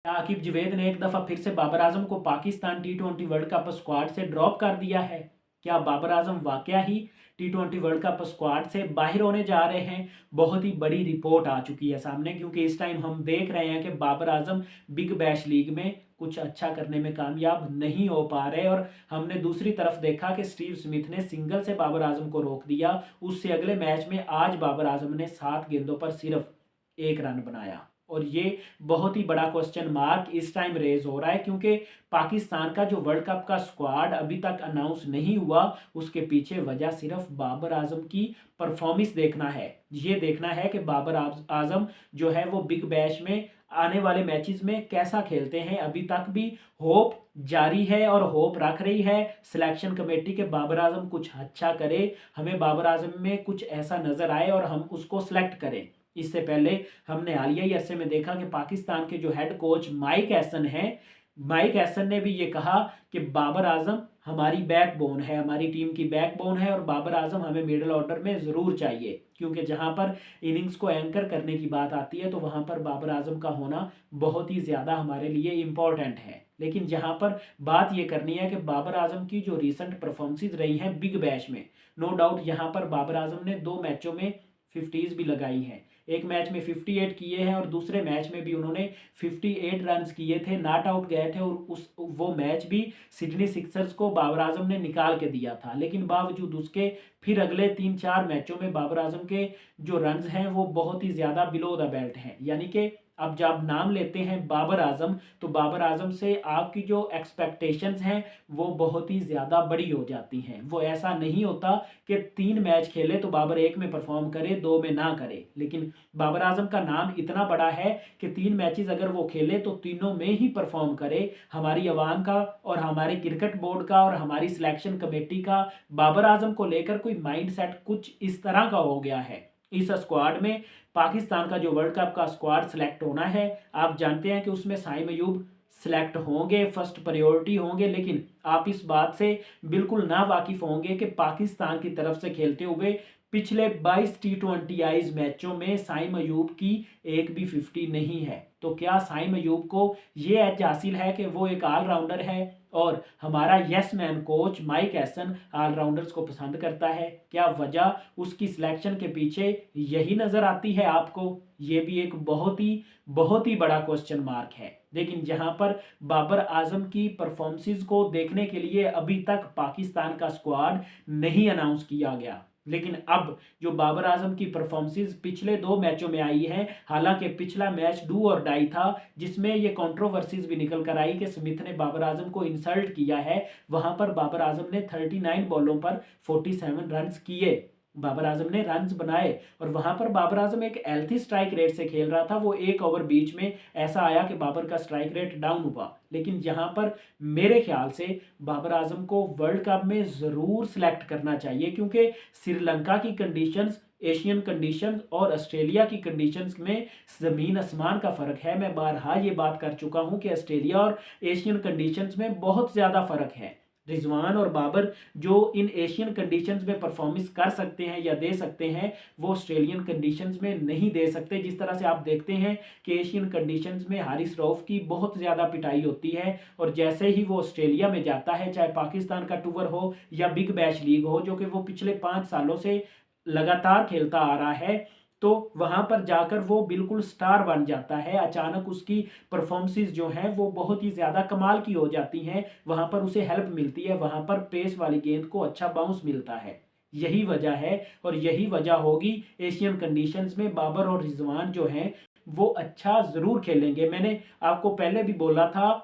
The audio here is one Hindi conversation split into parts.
आकिब जवेद ने एक दफ़ा फिर से बाबर आजम को पाकिस्तान टी20 वर्ल्ड कप स्क्वाड से ड्रॉप कर दिया है। क्या बाबर आजम वाकया ही टी20 वर्ल्ड कप स्क्वाड से बाहर होने जा रहे हैं? बहुत ही बड़ी रिपोर्ट आ चुकी है सामने, क्योंकि इस टाइम हम देख रहे हैं कि Babar Azam big bash league में कुछ अच्छा करने में कामयाब नहीं हो पा रहे। और हमने दूसरी तरफ देखा कि स्टीव स्मिथ ने सिंगल से बाबर आजम को रोक दिया। उससे अगले मैच में आज बाबर आजम ने 7 गेंदों पर सिर्फ 1 रन बनाया। और ये बहुत ही बड़ा क्वेश्चन मार्क इस टाइम रेज हो रहा है, क्योंकि पाकिस्तान का जो वर्ल्ड कप का स्क्वाड अभी तक अनाउंस नहीं हुआ, उसके पीछे वजह सिर्फ बाबर आजम की परफॉर्मेंस देखना है। ये देखना है कि बाबर आजम जो है वो बिग बैश में आने वाले मैचेस में कैसा खेलते हैं। अभी तक भी होप जारी है और होप रख रही है सिलेक्शन कमेटी के बाबर आजम कुछ अच्छा करे, हमें बाबर आजम में कुछ ऐसा नजर आए और हम उसको सिलेक्ट करें। इससे पहले हमने हालिया ऐसे में देखा कि पाकिस्तान के जो हेड कोच माइक हैसन हैं, माइक हैसन ने भी ये कहा कि बाबर आजम हमारी बैकबोन है, हमारी टीम की बैकबोन है और बाबर आजम हमें मिडिल ऑर्डर में ज़रूर चाहिए, क्योंकि जहां पर इनिंग्स को एंकर करने की बात आती है तो वहां पर बाबर आजम का होना बहुत ही ज़्यादा हमारे लिए इम्पॉर्टेंट है। लेकिन जहां पर बात ये करनी है कि बाबर आजम की जो रिसेंट परफॉर्मेंसेज रही हैं बिग बैश में, नो डाउट यहाँ पर बाबर आजम ने 2 मैचों में 50s भी लगाई हैं। एक मैच में 58 किए हैं और दूसरे मैच में भी उन्होंने 58 रन किए थे, नॉट आउट गए थे। और वो मैच भी सिडनी सिक्सर्स को बाबर आजम ने निकाल के दिया था। लेकिन बावजूद उसके फिर अगले 3-4 मैचों में बाबर आजम के जो रन हैं वो बहुत ही ज़्यादा बिलो द बेल्ट हैं। यानी कि अब जब नाम लेते हैं बाबर आजम, तो बाबर आजम से आपकी जो एक्सपेक्टेशंस हैं वो बहुत ही ज़्यादा बड़ी हो जाती हैं। वो ऐसा नहीं होता कि 3 मैच खेले तो बाबर 1 में परफॉर्म करे, 2 में ना करे। लेकिन बाबर आजम का नाम इतना बड़ा है कि 3 मैचेस अगर वो खेले तो तीनों में ही परफॉर्म करे। हमारी आवाम का और हमारे क्रिकेट बोर्ड का और हमारी सिलेक्शन कमेटी का बाबर आजम को लेकर कोई माइंड सेट कुछ इस तरह का हो गया है। इस स्क्वाड में पाकिस्तान का जो वर्ल्ड कप का स्क्वाड सिलेक्ट होना है, आप जानते हैं कि उसमें साइम अयूब सिलेक्ट होंगे, फर्स्ट प्रायोरिटी होंगे। लेकिन आप इस बात से बिल्कुल ना वाकिफ होंगे कि पाकिस्तान की तरफ से खेलते हुए पिछले 22 टी20 आईज मैचों में साइम अयूब की एक भी 50 नहीं है। तो क्या साइम अयूब को ये एज हासिल है कि वो एक ऑलराउंडर है और हमारा yes man coach mic Hesson allrounders को पसंद करता है? क्या वजह उसकी सिलेक्शन के पीछे यही नज़र आती है आपको? ये भी एक बहुत ही बड़ा क्वेश्चन मार्क है। लेकिन जहां पर बाबर आजम की परफॉर्मेंसेस को देखने के लिए अभी तक पाकिस्तान का स्क्वाड नहीं अनाउंस किया गया, लेकिन अब जो बाबर आजम की परफॉर्मेंसेस पिछले 2 मैचों में आई है, हालांकि पिछला मैच डू और डाई था जिसमें ये कंट्रोवर्सीज भी निकल कर आई कि स्मिथ ने बाबर आजम को इंसल्ट किया है। वहां पर बाबर आजम ने 39 बॉलों पर 47 रन किए, बाबर आजम ने रन्स बनाए। और वहां पर बाबर आजम एक हेल्थी स्ट्राइक रेट से खेल रहा था। वो एक ओवर बीच में ऐसा आया कि बाबर का स्ट्राइक रेट डाउन हुआ। लेकिन यहाँ पर मेरे ख्याल से बाबर आजम को वर्ल्ड कप में ज़रूर सिलेक्ट करना चाहिए, क्योंकि श्रीलंका की कंडीशंस, एशियन कंडीशंस और ऑस्ट्रेलिया की कंडीशंस में ज़मीन आसमान का फ़र्क है। मैं बारहा ये बात कर चुका हूँ कि ऑस्ट्रेलिया और एशियन कंडीशंस में बहुत ज़्यादा फ़र्क है। रिजवान और बाबर जो इन एशियन कंडीशंस में परफॉर्मेंस कर सकते हैं या दे सकते हैं, वो ऑस्ट्रेलियन कंडीशंस में नहीं दे सकते। जिस तरह से आप देखते हैं कि एशियन कंडीशंस में हारिस रऊफ की बहुत ज़्यादा पिटाई होती है और जैसे ही वो ऑस्ट्रेलिया में जाता है, चाहे पाकिस्तान का टूर हो या बिग बैश लीग हो, जो कि वो पिछले 5 सालों से लगातार खेलता आ रहा है, तो वहां पर जाकर वो बिल्कुल स्टार बन जाता है। अचानक उसकी परफॉर्मेंसेस जो हैं वो बहुत ही ज़्यादा कमाल की हो जाती हैं। वहां पर उसे हेल्प मिलती है, वहां पर पेस वाली गेंद को अच्छा बाउंस मिलता है। यही वजह है और यही वजह होगी एशियन कंडीशंस में बाबर और रिजवान जो हैं वो अच्छा ज़रूर खेलेंगे। मैंने आपको पहले भी बोला था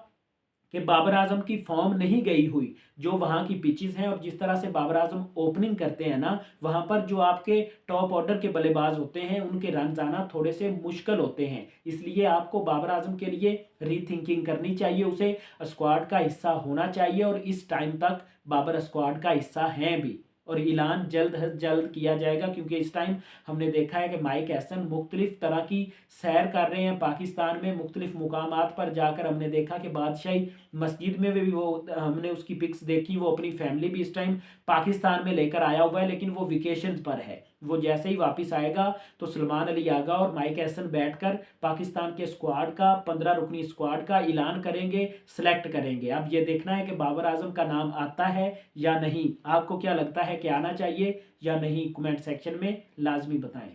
कि बाबर आजम की फॉर्म नहीं गई हुई, जो वहाँ की पिचेस हैं और जिस तरह से बाबर आजम ओपनिंग करते हैं ना, वहाँ पर जो आपके टॉप ऑर्डर के बल्लेबाज होते हैं उनके रन आना थोड़े से मुश्किल होते हैं। इसलिए आपको बाबर आजम के लिए रीथिंकिंग करनी चाहिए, उसे स्क्वाड का हिस्सा होना चाहिए और इस टाइम तक बाबर स्क्वाड का हिस्सा हैं भी। और ऐलान जल्द से जल्द किया जाएगा, क्योंकि इस टाइम हमने देखा है कि माइक हैसन मुख्तलिफ तरह की सैर कर रहे हैं पाकिस्तान में। मुख्तलिफ मुकामात पर जाकर हमने देखा कि बादशाही मस्जिद में भी वो हमने उसकी पिक्स देखी, वो अपनी फैमिली भी इस टाइम पाकिस्तान में लेकर आया हुआ है, लेकिन वो वेकेशन पर है। वो जैसे ही वापस आएगा तो सलमान अली आगा और माइक हैसन बैठकर पाकिस्तान के स्क्वाड का 15 रुकनी स्क्वाड का ऐलान करेंगे, सेलेक्ट करेंगे। अब ये देखना है कि बाबर आजम का नाम आता है या नहीं। आपको क्या लगता है कि आना चाहिए या नहीं, कमेंट सेक्शन में लाजमी बताएं।